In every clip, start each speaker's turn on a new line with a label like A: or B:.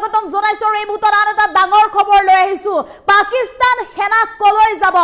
A: স্বাগতম জনাইছো এই মুহূৰ্তত আন এটা ডাঙৰ খবৰ লৈ আহিছো পাকিস্তান সেনা কলৈ যাব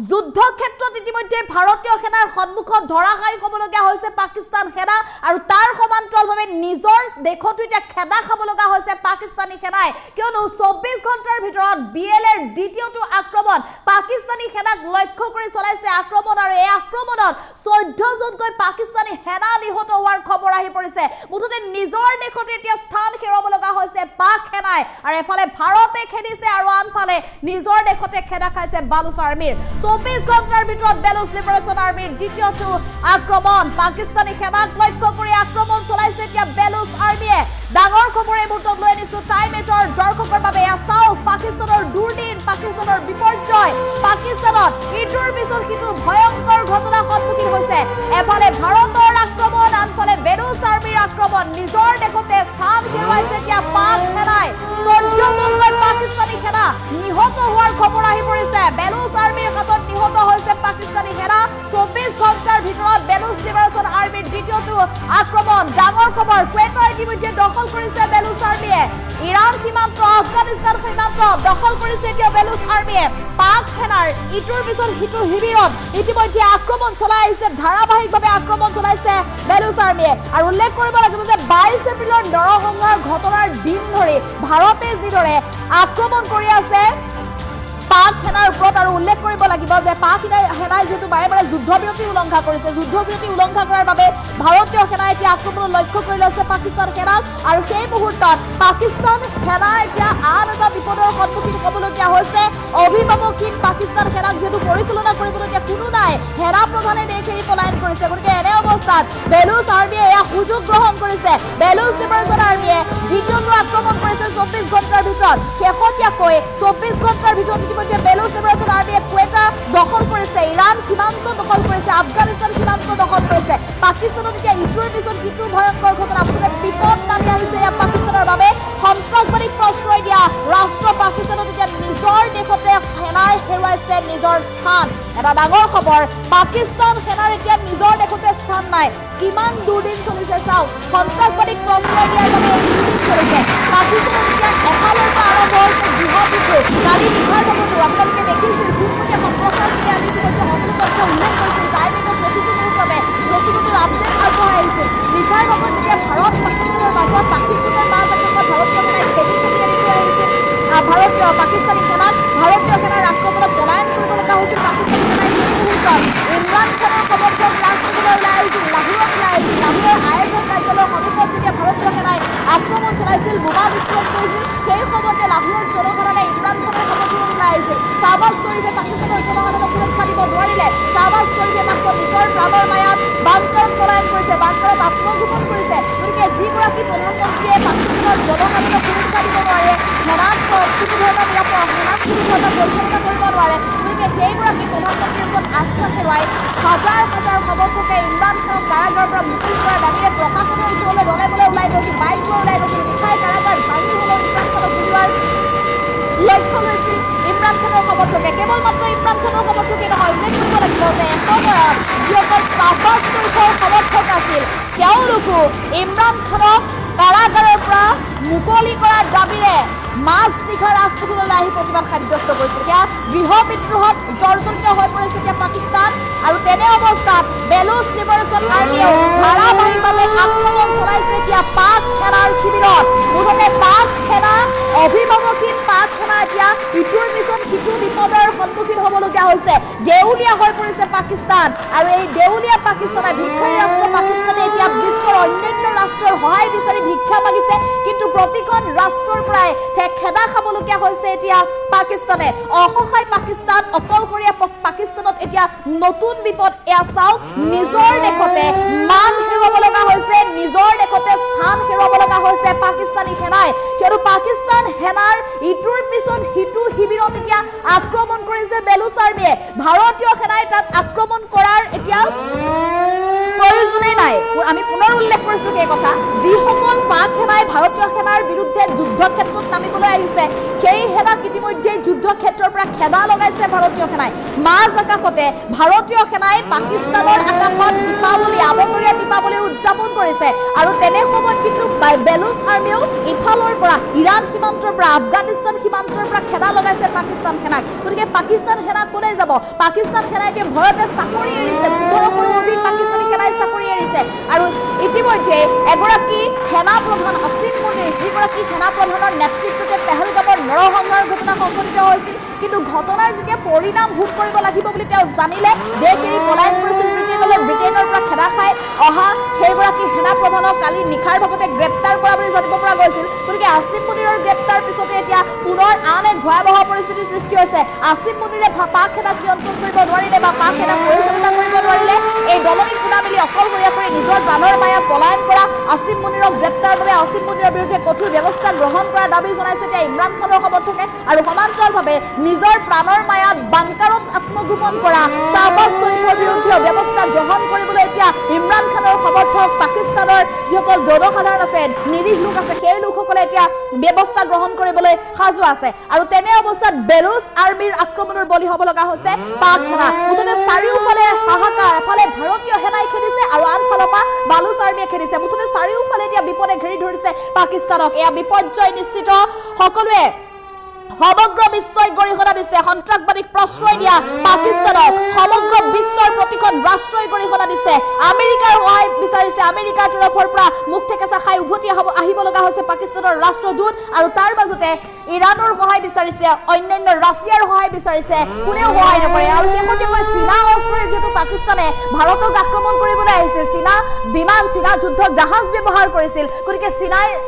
A: যুদ্ধ ক্ষেত্ৰত ইতিমধ্যে ভাৰতীয় সেনাৰ সন্মুখত ধৰাশায়ী হ'বলগীয়া হৈছে পাকিস্তান সেনা আৰু তাৰ সমান্তৰালভাৱে নিজৰ দেশতো এতিয়া খেদা খাব লগা হৈছে পাকিস্তানী সেনাই কিয়নো 24 ঘণ্টাৰ ভিতৰত বিএলএৰ দ্বিতীয়টো আক্ৰমণ পাকিস্তানী সেনাক লক্ষ্য কৰি চলাইছে আক্ৰমণ আৰু এই আক্ৰমণত 14 জনকৈ পাকিস্তানী সেনা নিহত হোৱাৰ খবৰ আহি পৰিছে মুঠতে নিজৰ দেশতে এতিয়া স্থান হেৰুৱাব লগা হৈছে পাক সেনাই আৰু এফালে ভাৰতে খেদিছে আৰু আনফালে নিজৰ দেশতে খেদা খাইছে বালুচ আৰ্মিৰ 24 ঘণ্টাৰ ভিতৰত বালুচ লিবাৰেশ্যন আৰ্মিৰ দ্বিতীয়টো আক্ৰমণ পাকিস্তানী সেনাক লক্ষ্য কৰি আক্ৰমণ চলাইছে এতিয়া বালুচ আৰ্মিয়ে ডাঙৰ খবৰ এই মুহূৰ্তত লৈ আনিছো টাইম এটৰ দৰ্শকৰ বাবে চাওক পাকিস্তানৰ দুৰ্দিন পাকিস্তানৰ বিপৰ্যয় পাকিস্তানত ইটোৰ পিছত সিটো ভয়ংকৰ ঘটনা সন্মুখীন হৈছে এফালে ভাৰতৰ আক্ৰমণ আনফালে বালুচ আৰ্মিৰ আক্ৰমণ নিজৰ দেশতে স্থান হেৰুৱাইছে এতিয়া পাক সেনাই 14 জনকৈ পাকিস্তানী সেনা নিহত হোৱাৰ খবৰ আহি পৰিছে বালুচ আৰ্মিৰ হাতত নিহত হৈছে পাকিস্তানী সেনা 24 ঘণ্টাৰ ভিতৰত বালুচ লিবাৰেশ্যন আৰ্মিৰ দ্বিতীয়টো আক্ৰমণ ডাঙৰ খবৰ কোৱেটাৰ ইতিমধ্যে দখল কৰিছে বালুচ আৰ্মিয়ে ইৰাণ সীমান্ত আফগানিস্তান সীমান্ত দখল কৰিছে এতিয়া বালুচ আৰ্মিয়ে পাক সেনাৰ ইটোৰ পিছত সিটো শিবিৰত ইতিমধ্যে আক্ৰমণ চলাই আহিছে ধাৰাবাহিকভাৱে আক্ৰমণ চলাইছে বালুচ আৰ্মিয়ে আৰু উল্লেখ কৰিব লাগিব যে 22 এপ্ৰিলৰ নৰসংহাৰ ঘটনাৰ দিন ধৰি ভাৰতে যিদৰে আক্ৰমণ কৰি আছে পাক সেনাৰ ওপৰত আৰু উল্লেখ কৰিব লাগিব যে পাক সেনাই যেহেতু বাৰে বাৰে যুদ্ধবিৰতি উলংঘা কৰিছে যুদ্ধবিৰতি উলংঘা কৰাৰ বাবে ভাৰতীয় সেনাই এতিয়া আক্ৰমণ লক্ষ্য কৰি লৈছে পাকিস্তান সেনাক আৰু সেই মুহূৰ্তত পাকিস্তান সেনা এতিয়া আন এটা বিপদৰ সন্মুখীন হ'বলগীয়া হৈছে অভিভাৱকহীন পাকিস্তান সেনাক যেহেতু পৰিচালনা কৰিবলগীয়া কোনো নাই সেনা প্ৰধানে দেশ এৰি পলায়ন কৰিছে গতিকে এনে অৱস্থাত বালুচ আৰ্মিয়ে এয়া সুযোগ গ্ৰহণ কৰিছে বালুচ লিবাৰেশ্যন আৰ্মিয়ে দ্বিতীয়টো আক্ৰমণ কৰিছে 24 ঘণ্টাৰ ভিতৰত শেহতীয়াকৈ 24 ঘণ্টাৰ ভিতৰত বালুচ লিবাৰেশ্যন আৰ্মিয়ে কোৱেটা দখল কৰিছে ইৰাণ সীমান্ত দখল কৰিছে আফগানিস্তান সীমান্ত দখল কৰিছে পাকিস্তানত এতিয়া ইটোৰ পিছত সিটো ভয়ংকৰ ঘটনা মুঠতে বিপদ নামি আহিছে ইয়াত পাকিস্তানৰ বাবে সন্ত্ৰাসবাদীক প্ৰশ্ৰয় দিয়া ৰাষ্ট্ৰ পাকিস্তানত এতিয়া নিজৰ দেশতে সেনাই হেৰুৱাইছে নিজৰ স্থান এটা ডাঙৰ খবৰ পাকিস্তান সেনাৰ এতিয়া নিজৰ দেশতে স্থান নাই কিমান দুদিন চলিছে চাওক সন্ত্ৰাসবাদীক প্ৰশ্ৰয় দিয়াৰ বাবে এই দুদিন চলিছে পাকিস্তানত এতিয়া এফালৰ পৰা আৰম্ভ হৈছে গৃহবিদ্ৰোহ কালি নিশাৰ ভাগতো আপোনালোকে দেখিছিল পোনপটীয়া সম্প্ৰচাৰযোগে আমি ইতিমধ্যে সকলো তথ্য উল্লেখ কৰিছিল টাইম এটৰ প্ৰতিটো মুহূৰ্ততে নতুন নতুন আপডেট আগবঢ়াই আহিছিল নিশাৰ ভাগত যেতিয়া ভাৰত পাকিস্তানৰ মাজত পাকিস্তানৰ মাজত ভাৰতীয় সেনাই খেদি আনি থৈ আহিছিল ভাৰতীয় পাকিস্তানী সেনাক ভাৰতীয় সেনাৰ আক্ৰমণত পলায়ন কৰিব লগা হৈছিল পাকিস্তানী সেনাই সেই মুহূৰ্তত ইমৰান খানৰ সমৰ্থক ৰাজপথলৈ ওলাই আহিছিল লাহোৰত ওলাই আহিছিল লাহোৰৰ আইএছৰ কাৰ্যালয়ৰ সন্মুখত যেতিয়া ভাৰতীয় সেনাই আক্ৰমণ চলাইছিল বোমা বিস্ফোৰণ কৰিছিল সেই সময়তে লাহোৰৰ জনসাধাৰণে ইমৰান খানৰ সমৰ্থনত ওলাই আহিছিল শ্বাহবাজ শ্বৰীফে পাকিস্তানৰ জনসাধাৰণক সুৰক্ষা দিব নোৱাৰিলে শ্বাহবাজ শ্বৰীফে মাত্ৰ নিজৰ প্ৰাণৰ মায়াত বাংকাৰত পলায়ন কৰিছে বাংকাৰত আত্মগোপন কৰিছে গতিকে যিগৰাকী প্ৰধানমন্ত্ৰীয়ে পাকিস্তানৰ জনসাধাৰণক সুৰক্ষা দিব নোৱাৰে সেনাক কোনো ধৰণৰ সেনাক কোনো ধৰণৰ পৰিচালনা কৰিব নোৱাৰে গতিকে সেইগৰাকী প্ৰধানমন্ত্ৰীৰ ওপৰত আস্থা হেৰুৱাই হাজাৰ হাজাৰ সমৰ্থকে ইমৰান খানক কাৰাগাৰৰ পৰা মুক্তি কৰাৰ দাবীৰে প্ৰশাসনৰ ওচৰলৈ দলে ওলাই গৈছিল বাইক লৈ ওলাই গৈছিল মিঠাই কাৰাগাৰ ভাঙি হ'লেও ইমৰান খানক উলিওৱাৰ লক্ষ্য লৈছিল ইমৰান খানৰ সমৰ্থকে কেৱল মাত্ৰ ইমৰান খানৰ সমৰ্থকে নহয় উল্লেখ কৰিব লাগিব যে এসময়ত যিসকল শ্বাহবাজ শ্বৰীফৰ সমৰ্থক আছিল তেওঁলোকো ইমৰান খানক কাৰাগাৰৰ পৰা মুকলি কৰাৰ দাবীৰে মাছ নিশা ৰাজপথলৈ আহি প্ৰতিবাদ সাব্যস্ত কৰিছে এতিয়া গৃহ বিদ্ৰোহত জৰ্জৰিত হৈ পৰিছে এতিয়া পাকিস্তান আৰু তেনে অৱস্থাত বালুচ লিবাৰেশ্যন আৰ্মিয়েও ধাৰাবাহিকভাৱে আক্ৰমণ চলাইছে এতিয়া পাক সেনাৰ শিবিৰত মুঠতে পাক সেনা অভিভাৱকহীন পাক সেনা এতিয়া ইটোৰ পিছত সিটো বিপদৰ সন্মুখীন হ'বলগীয়া হৈছে দেউলীয়া হৈ পৰিছে পাকিস্তান আৰু এই দেউলীয়া পাকিস্তানে ভিক্ষাৰী ৰাষ্ট্ৰ পাকিস্তানে এতিয়া বিশ্বৰ অন্যান্য ৰাষ্ট্ৰৰ সহায় বিচাৰি ভিক্ষা মাগিছে কিন্তু প্ৰতিখন ৰাষ্ট্ৰৰ পৰাই খেদা খাবলগীয়া হৈছে এতিয়া পাকিস্তানে অসহায় পাকিস্তান অকলশৰীয়া পাকিস্তানত এতিয়া নতুন বিপদ এয়া চাওক নিজৰ দেশতে মান হেৰুৱাব লগা হৈছে নিজৰ দেশতে স্থান হেৰুৱাব লগা হৈছে পাকিস্তানী সেনাই কিয়নো পাকিস্তান সেনাৰ ইটোৰ পিছত সিটো শিবিৰত এতিয়া আক্ৰমণ কৰিছে বালুচ আৰ্মিয়ে ভাৰতীয় সেনাই তাত আক্ৰমণ কৰাৰ এতিয়া প্ৰয়োজনেই নাই আমি পুনৰ উল্লেখ কৰিছোঁ সেই কথা যিসকল পাক সেনাই ভাৰতীয় সেনাৰ বিৰুদ্ধে যুদ্ধক্ষেত্ৰত নামিবলৈ আহিছে সেই সেনাক ইতিমধ্যে যুদ্ধক্ষেত্ৰৰ পৰা খেদা লগাইছে ভাৰতীয় সেনাই মাজ আকাশতে ভাৰতীয় সেনাই পাকিস্তানৰ আকাশত দীপাৱলী আবতৰীয়া দীপাৱলী উদযাপন কৰিছে আৰু তেনে সময়ত কিন্তু বেলুচ আৰ্মিও ইফালৰ পৰা ইৰাণ সীমান্তৰ পৰা আফগানিস্তান সীমান্তৰ পৰা খেদা লগাইছে পাকিস্তান সেনাক গতিকে পাকিস্তান সেনা কোনে যাব পাকিস্তান সেনাই এতিয়া ভয়তে চাকৰি এৰিছে 15 অধিক পাকিস্তানী সেনাই চাকৰি এৰিছে আৰু ইতিমধ্যে এগৰাকী সেনা প্ৰধান আসিফ মুনিৰ যিগৰাকী সেনা প্ৰধানৰ নেতৃত্বতে পেহেলগামৰ নৰসংহাৰৰ ঘটনা সংঘটিত হৈছিল কিন্তু ঘটনাৰ যেতিয়া পৰিণাম ভোগ কৰিব লাগিব বুলি তেওঁ জানিলে দেশ এৰি পলায়ন কৰিছিল ব্ৰিটেইনৰ পৰা খেদা খাই অহা সেইগৰাকী সেনা প্ৰধানক কালি নিশাৰ ভাগতে গ্ৰেপ্তাৰ কৰা বুলি জানিব পৰা গৈছিল গতিকে আসিফ মুনিৰৰ গ্ৰেপ্তাৰ পিছতে এতিয়া পুনৰ আন এক ভয়াৱহ পৰিস্থিতিৰ সৃষ্টি হৈছে আসিফ মুনিৰে পাক সেনাক নিয়ন্ত্ৰণ কৰিব নোৱাৰিলে বা পাক সেনাক পৰিচালনা কৰিব নোৱাৰিলে এই দলনিত খুন্দা মেলি অকলশৰীয়া কৰি নিজৰ প্ৰাণৰ মায়া পলায়ন কৰা আসিফ মুনিৰক গ্ৰেপ্তাৰ বাবে আসিফ মুনিৰৰ বিৰুদ্ধে কঠোৰ ব্যৱস্থা গ্ৰহণ কৰাৰ দাবী জনাইছে এতিয়া ইমৰান খানৰ সমৰ্থকে আৰু সমান্তৰালভাৱে নিজৰ প্ৰাণৰ মায়াত বাংকাৰত আত্মগোপন কৰা শ্বাহবাজ শ্বৰীফৰ বিৰুদ্ধে ব্যৱস্থা গ্ৰহণ কৰিবলৈ এতিয়া ইমৰান খানৰ সমৰ্থক পাকিস্তানৰ যিসকল জনসাধাৰণ আছে নিৰীহ লোক আছে সেই লোকসকলে এতিয়া ব্যৱস্থা গ্ৰহণ কৰিবলৈ সাজু আছে আৰু তেনে অৱস্থাত বেলুচ আৰ্মিৰ আক্ৰমণৰ বলি হ'ব লগা হৈছে পাক সেনা মুঠতে চাৰিওফালে হাহাকাৰ এফালে ভাৰতীয় সেনাই খেদিছে আৰু আনফালৰ পৰা বালুচ আৰ্মিয়ে খেদিছে মুঠতে চাৰিওফালে এতিয়া বিপদে ঘেৰি ধৰিছে পাকিস্তানক এয়া বিপৰ্যয় নিশ্চিত সকলোৱে সমগ্ৰ বিশ্বই গৰিহণা দিছে সন্ত্ৰাসবাদীক প্ৰশ্ৰয় দিয়া পাকিস্তানক সমগ্ৰ বিশ্বৰ প্ৰতিখন ৰাষ্ট্ৰই গৰিহণা দিছে আমেৰিকাৰ সহায় বিচাৰিছে আমেৰিকাৰ তৰফৰ পৰা মুখ ঠেকেচা খাই উভতি আহিব লগা হৈছে পাকিস্তানৰ ৰাষ্ট্ৰদূত আৰু তাৰ মাজতে ইৰাণৰ সহায় বিচাৰিছে অন্যান্য ৰাছিয়াৰ সহায় বিচাৰিছে কোনেও সহায় নকৰে আৰু শেহতীয়াকৈ চীনা অস্ত্ৰৰে যিহেতু পাকিস্তানে ভাৰতক আক্ৰমণ কৰিবলৈ আহিছিল চীনা বিমান চীনা যুদ্ধ জাহাজ ব্যৱহাৰ কৰিছিল গতিকে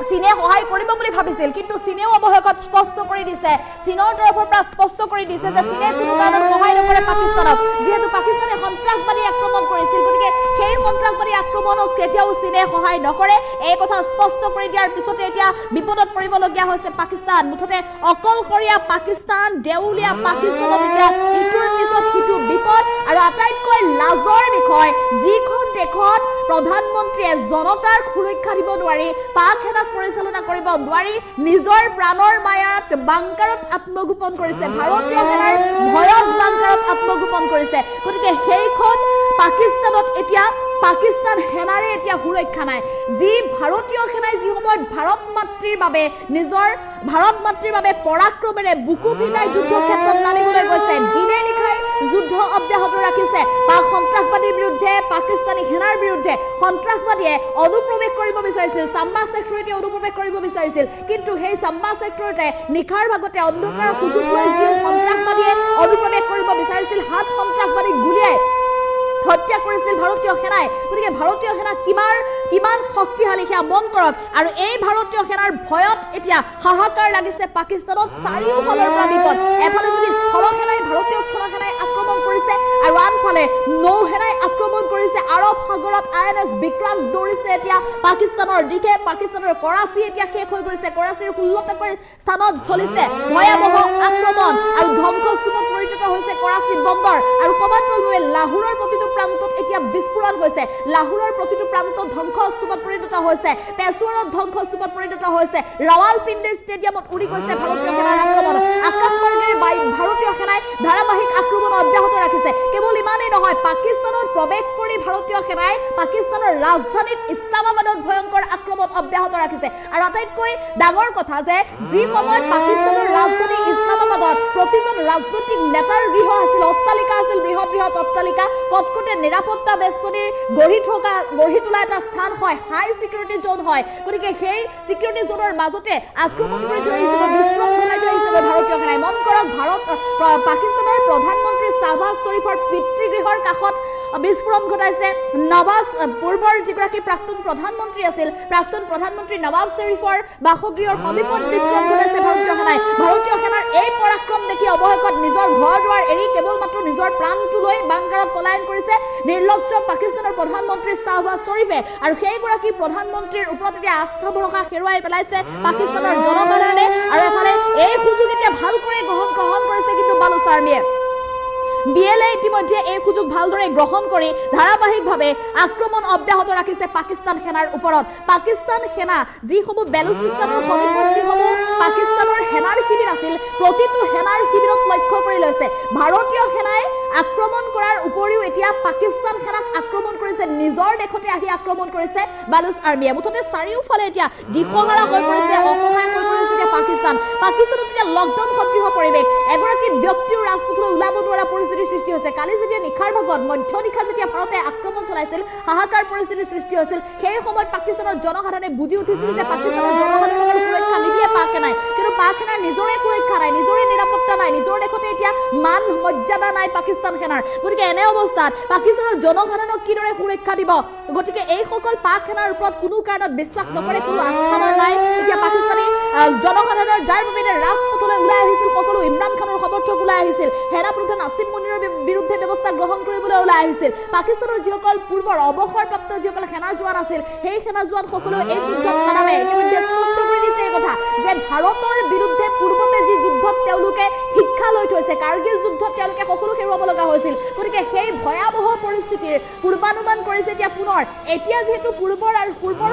A: চীনে সহায় কৰিব বুলি ভাবিছিল কিন্তু চীনেও অৱশেষত স্পষ্ট কৰি দিছে চীনৰ তৰফৰ পৰা স্পষ্ট কৰি দিছে যে চীনে কোনো কাৰণত সহায় নকৰে পাকিস্তানক যিহেতু পাকিস্তানে সন্ত্ৰাসবাদী আক্ৰমণ কৰিছিল গতিকে সেই সন্ত্ৰাসবাদী আক্ৰমণক কেতিয়াও চীনে সহায় নকৰে এই কথা স্পষ্ট কৰি দিয়াৰ পিছতে এতিয়া বিপদত পৰিবলগীয়া হৈছে পাকিস্তান মুঠতে অকলশৰীয়া পাকিস্তান দেউলীয়া পাকিস্তানত এতিয়া ইটোৰ পিছত সিটো বিপদ আৰু আটাইতকৈ লাজৰ বিষয় যিখন দেশত প্ৰধানমন্ত্ৰীয়ে জনতাৰ সুৰক্ষা দিব নোৱাৰি পাক সেনাক পৰিচালনা কৰিব নোৱাৰি নিজৰ প্ৰাণৰ মায়াত বাংকাৰত আত্মগোপন কৰিছে ভাৰতীয় সেনাৰ ভয়ত বাংকাৰত আত্মগোপন কৰিছে গতিকে সেইখন পাকিস্তানত এতিয়া পাকিস্তান সেনাৰে এতিয়া সুৰক্ষা নাই যি ভাৰতীয় সেনাই যি সময়ত ভাৰত মাতৃৰ বাবে পৰাক্ৰমেৰে বুকু পিন্ধাই যুদ্ধক্ষেত্ৰত নামিবলৈ গৈছে দিনে নিশাই যুদ্ধ অব্যাহত ৰাখিছে পাক সন্ত্ৰাসবাদীৰ বিৰুদ্ধে পাকিস্তানী সেনাৰ বিৰুদ্ধে সন্ত্ৰাসবাদীয়ে অনুপ্ৰৱেশ কৰিব বিচাৰিছিল চাম্বা ছেক্টৰতে অনুপ্ৰৱেশ কৰিব বিচাৰিছিল কিন্তু সেই চাম্বা ছেক্টৰতে নিশাৰ ভাগতে অন্ধকাৰ সুযোগ লৈ যি সন্ত্ৰাসবাদীয়ে অনুপ্ৰৱেশ কৰিব বিচাৰিছিল হাত সন্ত্ৰাসবাদীক গুলিয়াই হত্যা কৰিছিল ভাৰতীয় সেনাই গতিকে ভাৰতীয় সেনা কিমান শক্তিশালী সেয়া মন কৰক আৰু এই ভাৰতীয় সেনাৰ ভয়ত এতিয়া হাহাকাৰ লাগিছে পাকিস্তানত চাৰিওফালৰ পৰা বিপদ এফালে যদি স্থলসেনাই ভাৰতীয় স্থলসেনাই আক্ৰমণ কৰিছে আৰু আনফালে নৌসেনাই আক্ৰমণ কৰিছে আৰৱ সাগৰত INS বিক্ৰম দৌৰিছে এতিয়া পাকিস্তানৰ দিশে পাকিস্তানৰ কৰাচী এতিয়া শেষ হৈ গৈছে কৰাচীৰ 16 স্থানত চলিছে ভয়াৱহ আক্ৰমণ আৰু ধ্বংসস্তূপত পৰিণত হৈছে কৰাচী বন্দৰ আৰু সমান্তৰালভাৱে লাহোৰৰ প্ৰতিটো প্ৰান্তত এতিয়া বিস্ফোৰণ হৈছে লাহোৰৰ প্ৰতিটো প্ৰান্তত ধ্বংসস্তূপত পৰিণত হৈছে পেছোৱাৰত ধ্বংসস্তূপত পৰিণত হৈছে ৰাৱালপিণ্ডিৰ ষ্টেডিয়ামত উৰি গৈছে ভাৰতীয় সেনাৰ আক্ৰমণ আকাশমাৰ্গেৰে ভাৰতীয় সেনাই ধাৰাবাহিক আক্ৰমণ অব্যাহত ৰাখিছে কেৱল ইমানেই নহয় পাকিস্তানত প্ৰৱেশ কৰি ভাৰতীয় সেনাই পাকিস্তানৰ ৰাজধানীত ইছলামাবাদত ভয়ংকৰ আক্ৰমণ অব্যাহত ৰাখিছে আৰু আটাইতকৈ ডাঙৰ কথা যে যি সময়ত পাকিস্তানৰ ৰাজধানী ইছলামাবাদত প্ৰতিজন ৰাজনৈতিক নেতাৰ গৃহ আছিল অট্টালিকা আছিল বৃহৎ অট্টালিকা কটকটে নিৰাপত্তা বেষ্টনী গঢ়ি তোলা এটা স্থান হয় হাই সিকিউৰিটি জোন হয় গতিকে সেই সিকিউৰিটি জোনৰ মাজতে আক্ৰমণ কৰি থৈ আহিছিল বিস্ফোৰণ ঘটাই থৈ আহিছিল ভাৰতীয় সেনাই মন কৰক পাকিস্তানৰ প্ৰধানমন্ত্ৰী শ্বাহবাজ শ্বৰীফৰ পিতৃগৃহৰ কাষত বিস্ফোৰণ ঘটাইছে নৱাজ পূৰ্বৰ যিগৰাকী প্ৰাক্তন প্ৰধানমন্ত্ৰী আছিল প্ৰাক্তন প্ৰধানমন্ত্ৰী নৱাজ শ্বৰীফৰ বাসগৃহৰ সমীপত বিস্ফোৰণ ঘটাইছে ভাৰতীয় সেনাৰ এই পৰাক্ৰম দেখি অৱশেষত নিজৰ ঘৰ দুৱাৰ এৰি কেৱল মাত্ৰ নিজৰ প্ৰাণটো লৈ বাংকাৰত পলায়ন কৰিছে নিৰ্লজ্জ পাকিস্তানৰ প্ৰধানমন্ত্ৰী শ্বাহবাজ শ্বৰীফে আৰু সেইগৰাকী প্ৰধানমন্ত্ৰীৰ ওপৰত এতিয়া আস্থা ভৰসা হেৰুৱাই পেলাইছে পাকিস্তানৰ জনসাধাৰণে আৰু এফালে এই সুযোগ এতিয়া ভালকৈ গ্ৰহণ কৰিছে কিন্তু বালুচ আৰ্মিয়ে BLA ইতিমধ্যে এই সুযোগ ভালদৰে গ্ৰহণ কৰি ধাৰাবাহিকভাৱে আক্ৰমণ অব্যাহত ৰাখিছে পাকিস্তান সেনাৰ ওপৰত পাকিস্তান সেনা যিসমূহ বেলুচিস্তানৰ সমীপত যিসমূহ পাকিস্তানৰ সেনাৰ শিবিৰ আছিল প্ৰতিটো সেনাৰ শিবিৰত লক্ষ্য কৰি লৈছে ভাৰতীয় সেনাই আক্ৰমণ কৰাৰ উপৰিও এতিয়া পাকিস্তান সেনাক আক্ৰমণ কৰিছে নিজৰ দেশতে আহি আক্ৰমণ কৰিছে বালুচ আৰ্মিয়ে মুঠতে চাৰিওফালে এতিয়া দিশহাৰা হৈ পৰিছে অসহায় হৈ পৰিছে পাকিস্তানত এতিয়া লকডাউন সদৃশ পৰিৱেশ এগৰাকী ব্যক্তিৰ ৰাজপথলৈ ওলাব নোৱাৰা পৰিস্থিতিৰ সৃষ্টি হৈছে কালি যেতিয়া নিশাৰ ভাগত মধ্যনিশা যেতিয়া ভাৰতে আক্ৰমণ চলাইছিল হাহাকাৰ পৰিস্থিতিৰ সৃষ্টি হৈছিল সেই সময়ত পাকিস্তানৰ জনসাধাৰণে বুজি উঠিছিল যে পাকিস্তানৰ জনসাধাৰণৰ সুৰক্ষা নিদিয়ে পাক সেনাই কিন্তু পাক সেনাৰ নিজৰে সুৰক্ষা নাই নিজৰে নিৰাপত্তা নাই নিজৰ দেশতে এতিয়া মান মৰ্যাদা নাই পাকিস্তান সেনাৰ গতিকে এনে অৱস্থাত পাকিস্তানৰ জনসাধাৰণক কিদৰে সুৰক্ষা দিব গতিকে এইসকল পাক সেনাৰ ওপৰত কোনো কাৰণত বিশ্বাস নকৰে কোনো আস্থা নাই এতিয়া পাকিস্তানী জনসাধাৰণৰ যাৰ বাবে ৰাজপথলৈ ওলাই আহিছিল সকলো ইমৰান খানৰ সমৰ্থক ওলাই আহিছিল সেনা প্ৰধান আসিম মুনিৰৰ বিৰুদ্ধে ব্যৱস্থা গ্ৰহণ কৰিবলৈ ওলাই আহিছিল পাকিস্তানৰ যিসকল পূৰ্বৰ অৱসৰপ্ৰাপ্ত যিসকল সেনা জোৱান আছিল সেই সেনা জোৱান সকলো এই যুদ্ধত নানামে ইতিমধ্যে স্পষ্ট কৰি দিছে এই কথা যে ভাৰতৰ বিৰুদ্ধে পূৰ্বতে যি যুদ্ধত তেওঁলোকে শিক্ষা লৈ থৈছে কাৰ্গিল যুদ্ধত তেওঁলোকে সকলো হেৰুৱাব লগা হৈছিল গতিকে সেই ভয়াৱহ পৰিস্থিতিৰ পূৰ্বানুমান কৰিছে এতিয়া পুনৰ এতিয়া যিহেতু পূৰ্বৰ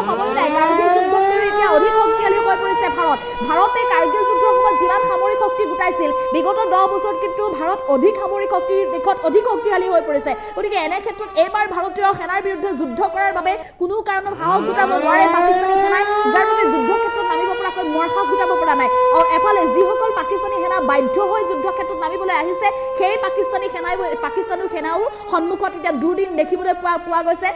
A: সময় নাই কাৰ্গিল যুদ্ধত এতিয়া অধিক শক্তিশালী হৈ পৰিছে ভাৰতে কাৰ্গিল যুদ্ধৰ সময়ত যিমান সামৰিক শক্তি গোটাইছিল বিগত 10 বছৰত কিন্তু ভাৰত অধিক সামৰিক শক্তিৰ দিশত অধিক শক্তিশালী হৈ পৰিছে গতিকে এনে ক্ষেত্ৰত এইবাৰ ভাৰতীয় সেনাৰ বিৰুদ্ধে যুদ্ধ কৰাৰ বাবে কোনো কাৰণত সাহস গোটাব নোৱাৰে পাকিস্তানী সেনাই যাৰ বাবে যুদ্ধ ক্ষেত্ৰত নামিব পৰাকৈ মৰসাহ গোটাব পৰা নাই আৰু এফালে যিসকল পাকিস্তানী সেনা বাধ্য হৈ যুদ্ধ ক্ষেত্ৰত নামিবলৈ আহিছে সেই পাকিস্তানী সেনাও সন্মুখত এতিয়া দুদিন দেখিবলৈ পোৱা গৈছে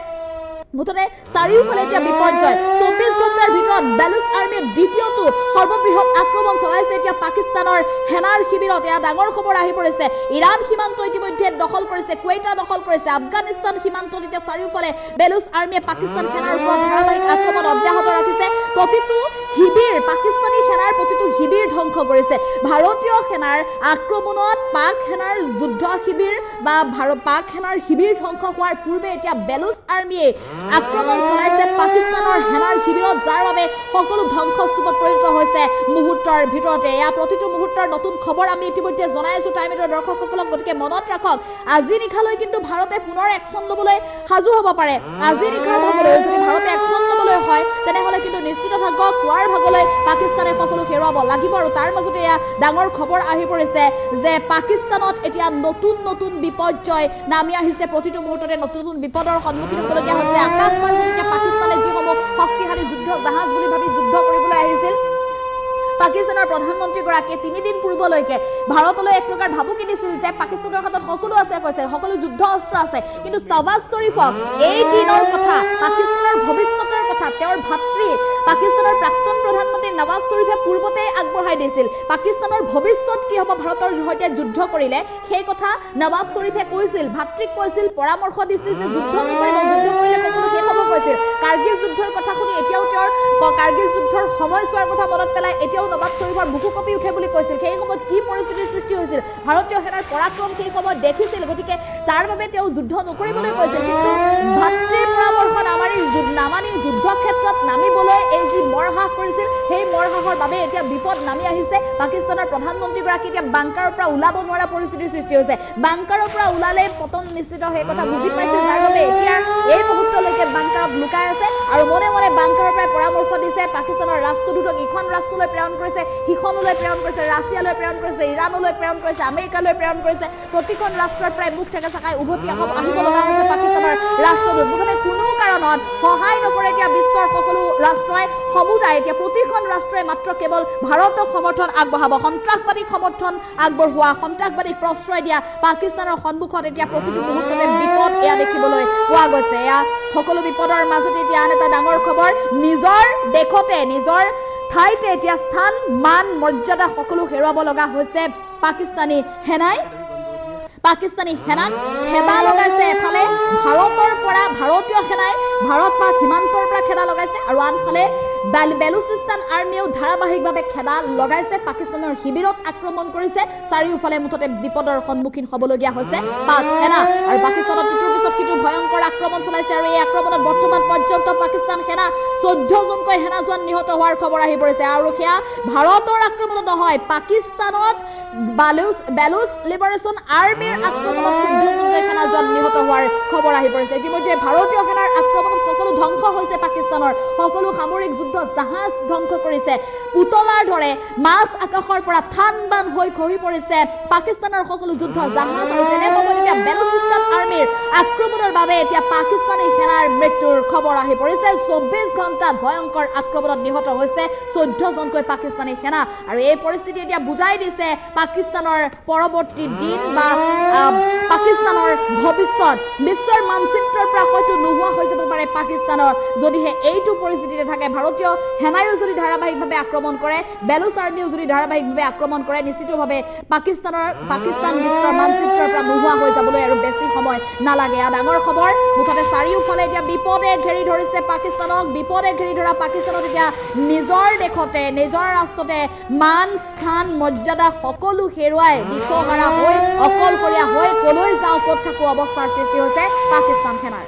A: মুঠতে চাৰিওফালে এতিয়া বিপৰ্যয় 24 ঘণ্টাৰ ভিতৰত বেলুচ আৰ্মিয়ে দ্বিতীয়টো সৰ্ববৃহৎ আক্ৰমণ চলাইছে এতিয়া পাকিস্তানৰ সেনাৰ শিবিৰত এয়া ডাঙৰ খবৰ আহি পৰিছে ইৰাণ সীমান্ত ইতিমধ্যে দখল কৰিছে কুৱেইটা দখল কৰিছে আফগানিস্তান সীমান্তত এতিয়া চাৰিওফালে বেলুচ আৰ্মিয়ে পাকিস্তান সেনাৰ ওপৰত ধাৰাবাহিক আক্ৰমণ অব্যাহত ৰাখিছে প্ৰতিটো শিবিৰ পাকিস্তানী সেনাৰ প্ৰতিটো শিবিৰ ধ্বংস কৰিছে ভাৰতীয় সেনাৰ আক্ৰমণত পাক সেনাৰ যুদ্ধ শিবিৰ বা পাক সেনাৰ শিবিৰ ধ্বংস হোৱাৰ পূৰ্বে এতিয়া বেলুচ আৰ্মিয়ে আক্ৰমণ চলাইছে পাকিস্তানৰ সেনাৰ শিবিৰত যাৰ বাবে সকলো ধ্বংসস্তূপত পৰিণত হৈছে মুহূৰ্তৰ ভিতৰতে এয়া প্ৰতিটো মুহূৰ্তৰ নতুন খবৰ আমি ইতিমধ্যে জনাই আছো টাইমেটৰ দৰ্শকসকলক গতিকে মনত ৰাখক আজি নিশালৈ কিন্তু ভাৰতে পুনৰ একশ্যন ল'বলৈ সাজু হ'ব পাৰে আজি নিশাৰ ভাগলৈ যদি ভাৰতে একশ্যন ল'বলৈ হয় তেনেহ'লে কিন্তু নিশ্চিত থাকক পুৱাৰ ভাগলৈ পাকিস্তানে সকলো হেৰুৱাব লাগিব আৰু তাৰ মাজতে এয়া ডাঙৰ খবৰ আহি পৰিছে যে পাকিস্তানত এতিয়া নতুন বিপৰ্যয় নামি আহিছে প্ৰতিটো মুহূৰ্ততে নতুন বিপদৰ সন্মুখীন হ'বলগীয়া হৈছে পাকিস্তানে যিসমূহ শক্তিশালী যুদ্ধ জাহাজ বুলি ভাবি যুদ্ধ কৰিবলৈ আহিছিল পাকিস্তানৰ প্ৰধানমন্ত্ৰীগৰাকীয়ে 3 দিন পূৰ্বলৈকে ভাৰতলৈ এক প্ৰকাৰ ভাবুকি দিছিল যে পাকিস্তানৰ হাতত সকলো আছে কৈছে সকলো যুদ্ধ অস্ত্ৰ আছে কিন্তু নৱাজ শ্বৰীফক এই দিনৰ কথা পাকিস্তানৰ ভৱিষ্যতৰ কথা তেওঁৰ ভাতৃ পাকিস্তানৰ প্ৰাক্তন প্ৰধানমন্ত্ৰী নৱাজ শ্বৰীফে পূৰ্বতে আগবঢ়াই দিছিল পাকিস্তানৰ ভৱিষ্যত কি হ'ব ভাৰতৰ সৈতে যুদ্ধ কৰিলে সেই কথা নৱাজ শ্বৰীফে কৈছিল ভাতৃক কৈছিল পৰামৰ্শ দিছিল যে যুদ্ধ নকৰিব যুদ্ধ কৰিলে সকলো শেষ হ'ব কৈছিল কাৰ্গিল যুদ্ধৰ কথা শুনি এতিয়াও তেওঁৰ কাৰ্গিল যুদ্ধৰ সময়ছোৱাৰ কথা মনত পেলাই এতিয়াও নৱাজ শ্বৰীফৰ বুকু কঁপি উঠে বুলি কৈছিল সেই সময়ত কি পৰিস্থিতিৰ সৃষ্টি হৈছিল ভাৰতীয় সেনাৰ পৰাক্ৰম সেই সময়ত দেখিছিল গতিকে তাৰ বাবে তেওঁ যুদ্ধ নকৰিবলৈ কৈছিল কিন্তু ভাতৃৰ পৰামৰ্শ নামানি যুদ্ধ ক্ষেত্ৰত নামিবলৈ এই যি মৰহাস কৰিছিল সেই মৰহাসৰ বাবে এতিয়া বিপদ নামি আহিছে পাকিস্তানৰ প্ৰধানমন্ত্ৰীগৰাকী এতিয়া বাংকাৰৰ পৰা ওলাব নোৱাৰা পৰিস্থিতিৰ সৃষ্টি হৈছে বাংকাৰৰ পৰা ওলালে পতন নিশ্চিত সেই কথা বুজি পাইছে যাৰ বাবে এতিয়া এই মুহূৰ্তলৈকে বাংকাৰত লুকাই আছে আৰু মনে মনে বাংকাৰৰ পৰা পৰামৰ্শ দিছে পাকিস্তানৰ ৰাষ্ট্ৰদূতক ইখন ৰাষ্ট্ৰলৈ প্ৰেৰণ কৰিছে সিখনলৈ প্ৰেৰণ কৰিছে ৰাছিয়ালৈ প্ৰেৰণ কৰিছে ইৰাণলৈ প্ৰেৰণ কৰিছে আমেৰিকালৈ প্ৰেৰণ কৰিছে প্ৰতিখন ৰাষ্ট্ৰৰ প্ৰায় মুখ ঠেকা চাকাই উভতি আহিব লগা হৈছে পাকিস্তানৰ ৰাষ্ট্ৰদূত মুঠতে কোনো কাৰণত সহায় নকৰে এতিয়া বিশ্বৰ সকলো ৰাষ্ট্ৰই সমুদায় এতিয়া প্ৰতিখন ৰাষ্ট্ৰই মাত্ৰ কেৱল ভাৰতক সমৰ্থন আগবঢ়াব সন্ত্ৰাসবাদীক সমৰ্থন আগবঢ়োৱা সন্ত্ৰাসবাদীক প্ৰশ্ৰয় দিয়া পাকিস্তানৰ সন্মুখত এতিয়া প্ৰতিটো মুহূৰ্ততে বিপদ এয়া দেখিবলৈ পোৱা গৈছে এয়া সকলো বিপদৰ মাজতে এতিয়া আন এটা ডাঙৰ খবৰ নিজৰ দেশতে নিজৰ ঠাইতে এতিয়া স্থান মান মৰ্যাদা সকলো হেৰুৱাব লগা হৈছে পাকিস্তানী সেনাক খেদা লগাইছে এফালে ভাৰতৰ পৰা ভাৰতীয় সেনাই ভাৰত পাক সীমান্তৰ পৰা খেদা লগাইছে আৰু আনফালে বেলুচিস্তান আৰ্মিয়েও ধাৰাবাহিকভাৱে খেদা লগাইছে পাকিস্তানৰ শিবিৰত আক্ৰমণ কৰিছে চাৰিওফালে মুঠতে বিপদৰ সন্মুখীন হ'বলগীয়া হৈছে পাক সেনা আৰু পাকিস্তানত ইটোৰ পিছত সিটো ভয়ংকৰ আক্ৰমণ চলাইছে আৰু এই আক্ৰমণত বৰ্তমান পৰ্যন্ত পাকিস্তান সেনা 14 জনকৈ সেনা জোৱান নিহত হোৱাৰ খবৰ আহি পৰিছে আৰু সেয়া ভাৰতৰ আক্ৰমণত নহয় পাকিস্তানত বেলুচ লিবাৰেশ্যন আৰ্মিৰ আক্ৰমণত 14 জনকৈ সেনা জোৱান নিহত হোৱাৰ খবৰ আহি পৰিছে ইতিমধ্যে ভাৰতীয় সেনাৰ আক্ৰমণত সকলো ধ্বংস হৈছে পাকিস্তানৰ সকলো সামৰিক যুদ্ধ জাহাজ ধ্বংস কৰিছে পুতলাৰ দৰে মাছ আকাশৰ পৰা থানবান হৈ খহি পৰিছে পাকিস্তানৰ সকলো যুদ্ধ জাহাজ আৰু তেনে সময়ত এতিয়া বেলুচিস্তান আৰ্মিৰ আক্ৰমণৰ বাবে এতিয়া পাকিস্তানী সেনাৰ মৃত্যুৰ খবৰ আহি পৰিছে 24 ঘণ্টাত ভয়ংকৰ আক্ৰমণত নিহত হৈছে 14 জনকৈ পাকিস্তানী সেনা আৰু এই পৰিস্থিতি এতিয়া বুজাই দিছে পাকিস্তানৰ পৰৱৰ্তী দিন বা পাকিস্তানৰ ভৱিষ্যত বিশ্বৰ মানচিত্ৰৰ পৰা হয়তো নোহোৱা হৈ যাব পাৰে পাকিস্তানৰ যদিহে এইটো পৰিস্থিতিতে থাকে ভাৰতীয় সেনায়ো যদি ধাৰাবাহিকভাৱে আক্ৰমণ কৰে বেলুচ আৰ্মিও যদি ধাৰাবাহিকভাৱে আক্ৰমণ কৰে নিশ্চিতভাৱে পাকিস্তান বিশ্বৰ মানচিত্ৰৰ পৰা নোহোৱা হৈ যাবলৈ আৰু বেছি সময় নালাগে ডাঙৰ খবৰ মুঠতে চাৰিওফালে এতিয়া বিপদে ঘেৰি ধৰিছে পাকিস্তানক বিপদে ঘেৰি ধৰা পাকিস্তানত এতিয়া নিজৰ দেশতে নিজৰ ৰাষ্ট্ৰতে মান স্থান মৰ্যাদা সকলো হেৰুৱাই দিশহাৰা হৈ অকলশৰীয়া হৈ কলৈ যাওঁ ক'ত থাকোঁ অৱস্থাৰ সৃষ্টি হৈছে পাকিস্তান সেনাৰ